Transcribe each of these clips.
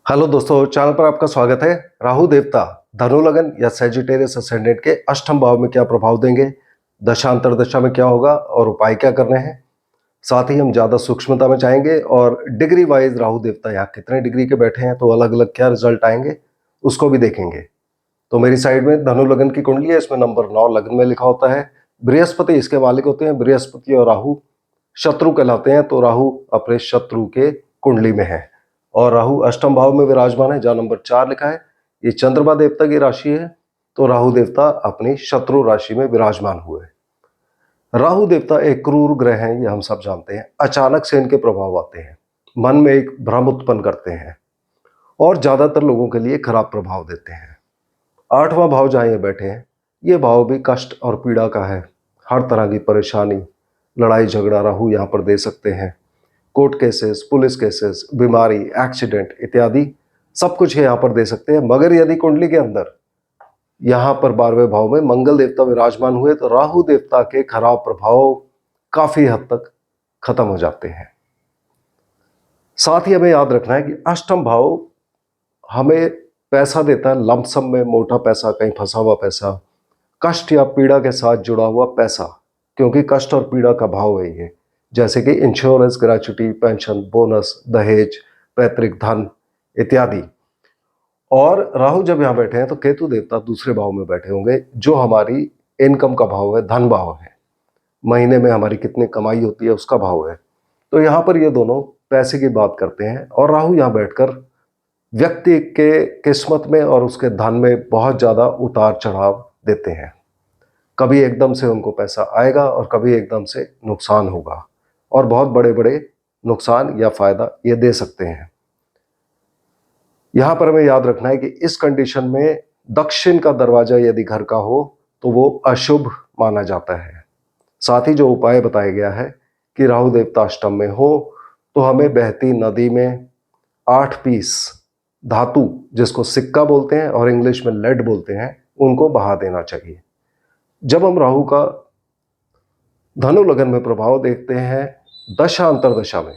Hello दोस्तों, channel पर आपका स्वागत है। राहु देवता धनु लगन या सैजिटेरियस असेंडेंट के अष्टम भाव में क्या प्रभाव देंगे, दशांतर दशा में क्या होगा और उपाय क्या करने हैं। साथ ही हम ज्यादा सूक्ष्मता में जाएंगे और डिग्री वाइज राहु देवता यहाँ कितने डिग्री के बैठे हैं तो अलग अलग क्या रिजल्ट आएंगे उसको भी देखेंगे। तो मेरी साइड में धनु लगन की कुंडली है, इसमें नंबर 9 लगन में लिखा होता है। बृहस्पति इसके मालिक होते हैं। बृहस्पति और राहु शत्रु कहलाते हैं, तो राहु अपने शत्रु के कुंडली में है और राहु अष्टम भाव में विराजमान है जहां नंबर 4 लिखा है। ये चंद्रमा देवता की राशि है, तो राहु देवता अपनी शत्रु राशि में विराजमान हुए। राहु देवता एक क्रूर ग्रह हैं, ये हम सब जानते हैं। अचानक से इनके प्रभाव आते हैं, मन में एक भ्रम उत्पन्न करते हैं और ज्यादातर लोगों के लिए खराब प्रभाव देते हैं। 8वां भाव जहां ये बैठे हैं, ये भाव भी कष्ट और पीड़ा का है। हर तरह की परेशानी, लड़ाई झगड़ा राहु यहाँ पर दे सकते हैं। कोर्ट केसेस, पुलिस केसेस, बीमारी, एक्सीडेंट इत्यादि सब कुछ यहाँ पर दे सकते हैं। मगर यदि कुंडली के अंदर यहाँ पर 12वें भाव में मंगल देवता विराजमान हुए तो राहु देवता के खराब प्रभाव काफी हद तक खत्म हो जाते हैं। साथ ही हमें याद रखना है कि अष्टम भाव हमें पैसा देता है, लमसम में मोटा पैसा, कहीं फंसा हुआ पैसा, कष्ट या पीड़ा के साथ जुड़ा हुआ पैसा, क्योंकि कष्ट और पीड़ा का भाव है ये। जैसे कि इंश्योरेंस, ग्रेच्युटी, पेंशन, बोनस, दहेज, पैतृक धन इत्यादि। और राहु जब यहाँ बैठे हैं तो केतु देवता दूसरे भाव में बैठे होंगे, जो हमारी इनकम का भाव है, धन भाव है। महीने में हमारी कितनी कमाई होती है उसका भाव है। तो यहाँ पर ये दोनों पैसे की बात करते हैं और राहु यहाँ बैठकर व्यक्ति के किस्मत में और उसके धन में बहुत ज्यादा उतार चढ़ाव देते हैं। कभी एकदम से उनको पैसा आएगा और कभी एकदम से नुकसान होगा, और बहुत बड़े बड़े नुकसान या फायदा ये दे सकते हैं। यहां पर हमें याद रखना है कि इस कंडीशन में दक्षिण का दरवाजा यदि घर का हो तो वो अशुभ माना जाता है। साथ ही जो उपाय बताया गया है कि राहु देवता अष्टम में हो तो हमें बहती नदी में 8 पीस धातु, जिसको सिक्का बोलते हैं और इंग्लिश में लेड बोलते हैं, उनको बहा देना चाहिए। जब हम राहु का धनु लगन में प्रभाव देखते हैं दशा अंतरदशा में,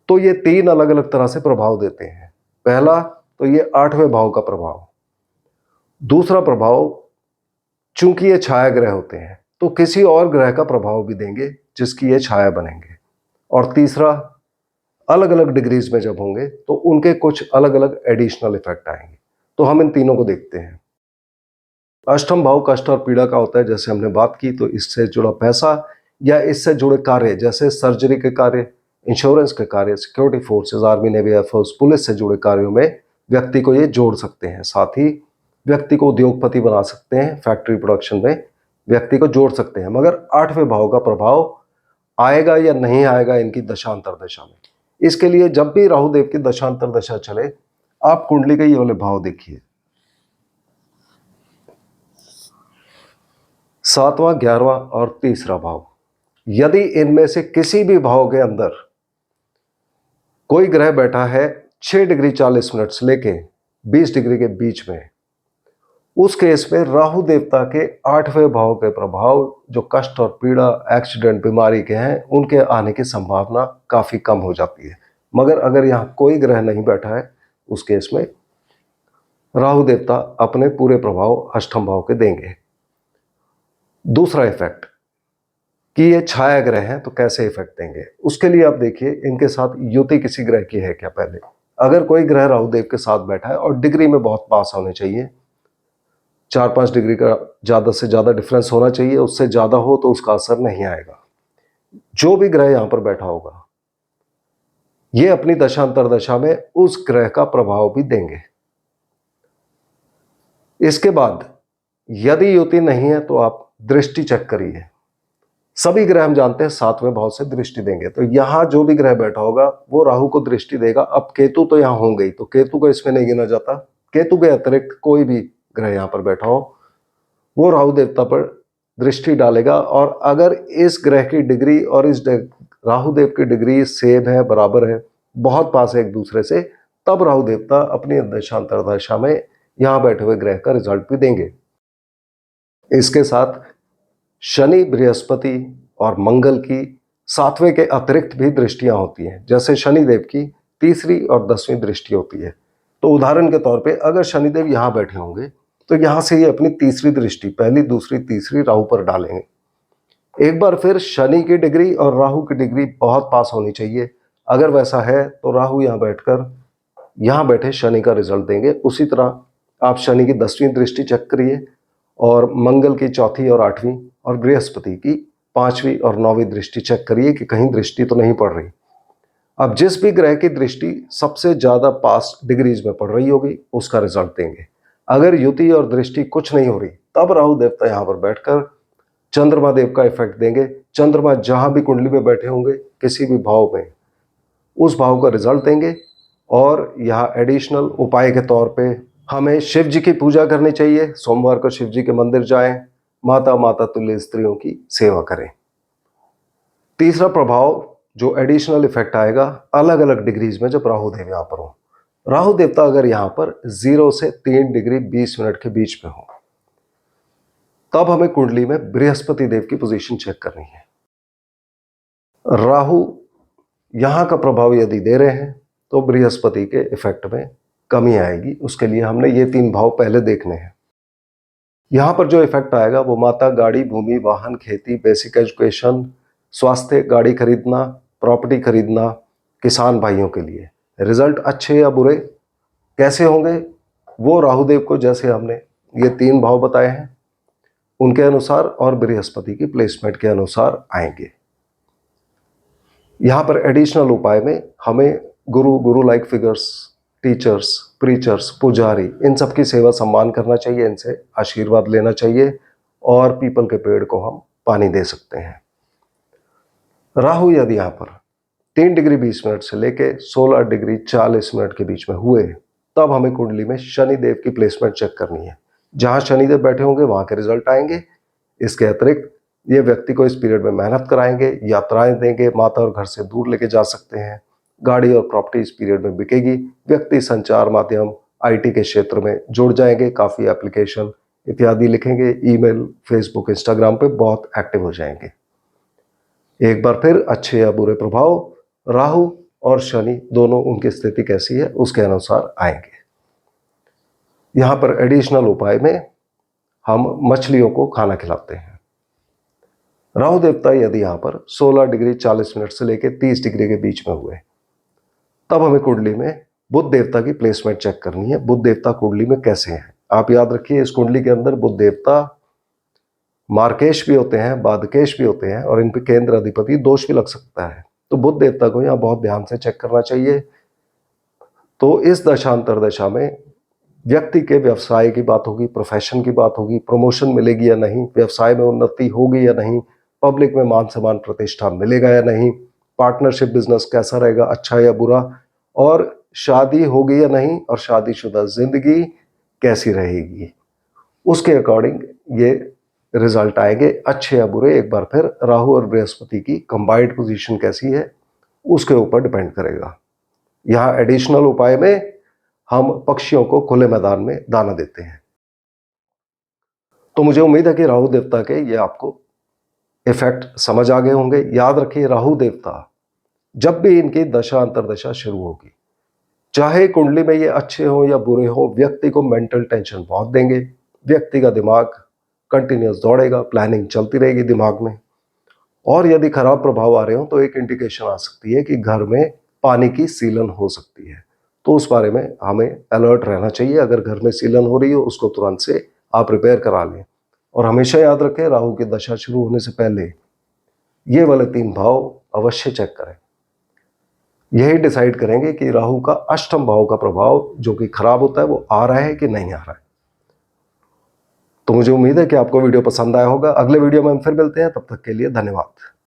तो ये 3 अलग अलग तरह से प्रभाव देते हैं। पहला तो ये 8वें भाव का प्रभाव। दूसरा प्रभाव, चूंकि ये छाया ग्रह होते हैं तो किसी और ग्रह का प्रभाव भी देंगे जिसकी ये छाया बनेंगे। और तीसरा, अलग अलग डिग्रीज में जब होंगे तो उनके कुछ अलग अलग एडिशनल इफेक्ट आएंगे। तो हम इन तीनों को देखते हैं। अष्टम भाव कष्ट और पीड़ा का होता है, जैसे हमने बात की, तो इससे जुड़ा पैसा या इससे जुड़े कार्य, जैसे सर्जरी के कार्य, इंश्योरेंस के कार्य, security forces, army, navy, air force, police से जुड़े कार्यों में व्यक्ति को ये जोड़ सकते हैं। साथ ही व्यक्ति को उद्योगपति बना सकते हैं, फैक्ट्री प्रोडक्शन में व्यक्ति को जोड़ सकते हैं। मगर 8वें भाव का प्रभाव आएगा या नहीं आएगा इनकी दशांतर दशा में, इसके लिए जब भी राहु देव की दशांतर दशा चले, आप कुंडली के ये वाले भाव देखिए, 7वां, 11वां और तीसरा भाव। यदि इनमें से किसी भी भाव के अंदर कोई ग्रह बैठा है 6 डिग्री 40 मिनट से लेके 20 डिग्री के बीच में, उस केस में राहु देवता के 8वें भाव के प्रभाव, जो कष्ट और पीड़ा, एक्सीडेंट, बीमारी के हैं, उनके आने की संभावना काफी कम हो जाती है। मगर अगर यहां कोई ग्रह नहीं बैठा है, उस केस में राहु देवता अपने पूरे प्रभाव अष्टम भाव के देंगे। दूसरा इफेक्ट कि ये छाया ग्रह हैं तो कैसे इफेक्ट देंगे, उसके लिए आप देखिए इनके साथ युति किसी ग्रह की है क्या। पहले अगर कोई ग्रह राहु देव के साथ बैठा है और डिग्री में बहुत पास होने चाहिए, 4-5 डिग्री का ज्यादा से ज्यादा डिफरेंस होना चाहिए, उससे ज्यादा हो तो उसका असर नहीं आएगा। जो भी ग्रह यहां पर बैठा होगा ये अपनी दशांतर दशा में उस ग्रह का प्रभाव भी देंगे। इसके बाद यदि युति नहीं है तो आप दृष्टि चेक करिए। सभी ग्रह हम जानते हैं 7वें भाव से दृष्टि देंगे, तो यहां जो भी ग्रह बैठा होगा वो राहु को दृष्टि देगा। अब केतु तो यहां होंगे ही, तो केतु को इसमें नहीं गिना जाता। केतु के अतिरिक्त कोई भी ग्रह यहां पर बैठा हो वो राहु देवता पर दृष्टि डालेगा। और अगर इस ग्रह की डिग्री और इस राहु देव की डिग्री सेम है, बराबर है, बहुत पास है एक दूसरे से, तब राहु देवता अपनी दशांतर दशा में यहां बैठे हुए ग्रह का रिजल्ट भी देंगे। इसके साथ शनि, बृहस्पति और मंगल की 7वें के अतिरिक्त भी दृष्टियां होती हैं। जैसे शनि देव की तीसरी और 10वीं दृष्टि होती है। तो उदाहरण के तौर पे अगर शनिदेव यहाँ बैठे होंगे तो यहाँ से ये अपनी तीसरी दृष्टि, पहली दूसरी तीसरी, राहु पर डालेंगे। एक बार फिर शनि की डिग्री और राहु की डिग्री बहुत पास होनी चाहिए। अगर वैसा है तो राहु यहाँ बैठकर यहाँ बैठे शनि का रिजल्ट देंगे। उसी तरह आप शनि की 10वीं दृष्टि चेक करिए, और मंगल की 4थी और 8वीं, और बृहस्पति की 5वीं और 9वीं दृष्टि चेक करिए कि कहीं दृष्टि तो नहीं पड़ रही। अब जिस भी ग्रह की दृष्टि सबसे ज्यादा पास डिग्रीज में पड़ रही होगी उसका रिजल्ट देंगे। अगर युति और दृष्टि कुछ नहीं हो रही तब राहु देवता यहाँ पर बैठकर चंद्रमा देव का इफेक्ट देंगे। चंद्रमा जहां भी कुंडली में बैठे होंगे किसी भी भाव में उस भाव का रिजल्ट देंगे। और यहाँ एडिशनल उपाय के तौर पे हमें शिव जी की पूजा करनी चाहिए। सोमवार को शिव जी के मंदिर जाएं, माता तुल्य स्त्रियों की सेवा करें। तीसरा प्रभाव जो एडिशनल इफेक्ट आएगा अलग अलग डिग्रीज में जब राहु देव यहाँ पर हो। राहु देवता अगर यहाँ पर 0 से 3 डिग्री 20 मिनट के बीच में हो तब हमें कुंडली में बृहस्पति देव की पोजीशन चेक करनी है। राहु यहां का प्रभाव यदि दे रहे हैं तो बृहस्पति के इफेक्ट में कमी आएगी। उसके लिए हमने ये 3 भाव पहले देखने हैं। यहां पर जो इफेक्ट आएगा वो माता, गाड़ी, भूमि, वाहन, खेती, बेसिक एजुकेशन, स्वास्थ्य, गाड़ी खरीदना, प्रॉपर्टी खरीदना, किसान भाइयों के लिए। रिजल्ट अच्छे या बुरे कैसे होंगे वो राहुदेव को जैसे हमने ये 3 भाव बताए हैं उनके अनुसार और बृहस्पति की प्लेसमेंट के अनुसार आएंगे। यहां पर एडिशनल उपाय में हमें गुरु लाइक फिगर्स, टीचर्स, प्रीचर्स, पुजारी, इन सब की सेवा सम्मान करना चाहिए, इनसे आशीर्वाद लेना चाहिए और पीपल के पेड़ को हम पानी दे सकते हैं। राहु यदि यहाँ पर 3 डिग्री 20 मिनट से लेके 16 डिग्री 40 मिनट के बीच में हुए तब हमें कुंडली में शनिदेव की प्लेसमेंट चेक करनी है। जहां शनिदेव बैठे होंगे वहां के रिजल्ट आएंगे। इसके अतिरिक्त ये व्यक्ति को इस पीरियड में मेहनत कराएंगे, यात्राएं देंगे, माता और घर से दूर लेके जा सकते हैं, गाड़ी और प्रॉपर्टी इस पीरियड में बिकेगी। व्यक्ति संचार माध्यम, आईटी के क्षेत्र में जुड़ जाएंगे, काफी एप्लीकेशन इत्यादि लिखेंगे, ईमेल, फेसबुक, इंस्टाग्राम पे बहुत एक्टिव हो जाएंगे। एक बार फिर अच्छे या बुरे प्रभाव राहु और शनि दोनों, उनकी स्थिति कैसी है उसके अनुसार आएंगे। यहां पर एडिशनल उपाय में हम मछलियों को खाना खिलाते हैं। राहु देवता यदि यहां पर 16 डिग्री 40 मिनट से लेकर 30 डिग्री के बीच में हुए तब हमें कुंडली में बुध देवता की प्लेसमेंट चेक करनी है। बुध देवता कुंडली में कैसे हैं आप याद रखिए। इस कुंडली के अंदर बुध देवता मार्केश भी होते हैं, बाधकेश भी होते हैं और इन पे केंद्र अधिपति दोष भी लग सकता है। तो बुध देवता को यहाँ बहुत ध्यान से चेक करना चाहिए। तो इस दशांतर दशा में व्यक्ति के व्यवसाय की बात होगी, प्रोफेशन की बात होगी, प्रमोशन मिलेगी या नहीं, व्यवसाय में उन्नति होगी या नहीं, पब्लिक में मान सम्मान प्रतिष्ठा मिलेगा या नहीं, पार्टनरशिप बिजनेस कैसा रहेगा, अच्छा या बुरा, और शादी होगी या नहीं, और शादीशुदा जिंदगी कैसी रहेगी, उसके अकॉर्डिंग ये रिजल्ट आएंगे अच्छे या बुरे। एक बार फिर राहु और बृहस्पति की कंबाइंड पोजीशन कैसी है उसके ऊपर डिपेंड करेगा। यहाँ एडिशनल उपाय में हम पक्षियों को खुले मैदान में दाना देते हैं। तो मुझे उम्मीद है कि राहु देवता के ये आपको इफेक्ट समझ आ गए होंगे। याद रखिए राहु देवता जब भी इनकी दशा अंतरदशा शुरू होगी, चाहे कुंडली में ये अच्छे हो या बुरे हो, व्यक्ति को मेंटल टेंशन बहुत देंगे। व्यक्ति का दिमाग कंटिन्यूस दौड़ेगा, प्लानिंग चलती रहेगी दिमाग में। और यदि खराब प्रभाव आ रहे हो तो एक इंडिकेशन आ सकती है कि घर में पानी की सीलन हो सकती है। तो उस बारे में हमें अलर्ट रहना चाहिए। अगर घर में सीलन हो रही हो उसको तुरंत से आप रिपेयर करा लें। और हमेशा याद रखें राहु की दशा शुरू होने से पहले ये वाले 3 भाव अवश्य चेक करें। यही डिसाइड करेंगे कि राहु का अष्टम भाव का प्रभाव जो कि खराब होता है वो आ रहा है कि नहीं आ रहा है। तो मुझे उम्मीद है कि आपको वीडियो पसंद आया होगा। अगले वीडियो में हम फिर मिलते हैं, तब तक के लिए धन्यवाद।